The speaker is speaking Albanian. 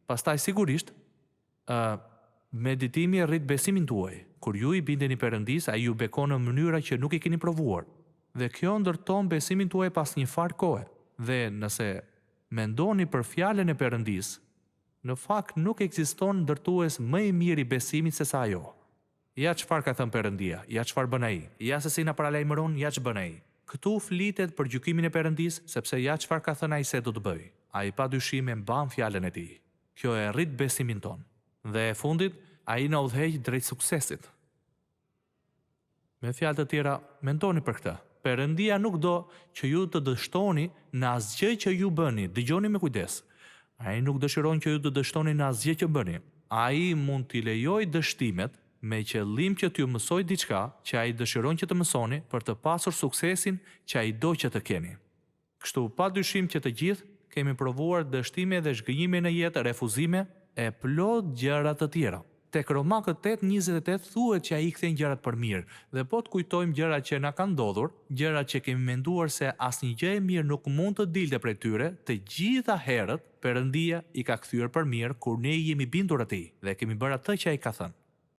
Pastaj sigurisht, meditimi rrit besimin tuaj. Kur ju i bindeni Perëndis, ai ju bekon në mënyra që nuk i keni provuar. Dhe kjo ndërton besimin tuaj pas një farë kohe. Dhe nëse mendoni për fjalën e Perëndis, në fakt nuk ekziston ndërtues më i mirë i besimit se sa ajo. Ja çfarë ka thënë Perëndia, ja çfarë bën ai, ja se si na paralajmëron, ja ç'bën ai. Këtu flitet për gjykimin e Perëndis, sepse ja çfarë ka thënë ai se do të bëj. Ai padyshim e mban fjalën e tij. Kjo e rrit besimin ton. Dhe e fundit, ai na udhëheq drejt suksesit. Me fjalë të tjera, mendoni për këtë. Perëndia nuk do që ju të dështoni në asgjë që ju bëni. Dëgjoni me kujdes. Ai nuk dëshiron që ju të dështoni në asgjë që bëni. Ai mund t'i lejojë dështimet me qëllim që t'ju mësoj diçka që ai dëshiron që të mësoni për të pasur suksesin që ai do që të keni. Kështu padyshim që të gjithë kemi provuar dështime dhe zhgënjime në jetë, refuzime e plot gjëra të tjera. Tek Romakët 8:28 thuhet që ai i kthen gjërat për mirë, dhe po të kujtojmë gjërat që na kanë ndodhur, gjërat që kemi menduar se asnjë gjë e mirë nuk mund të dilte prej tyre, të gjitha herët Perëndia i ka kthyer për mirë kur ne jemi bindur atij dhe kemi bërë atë që ai ka thënë.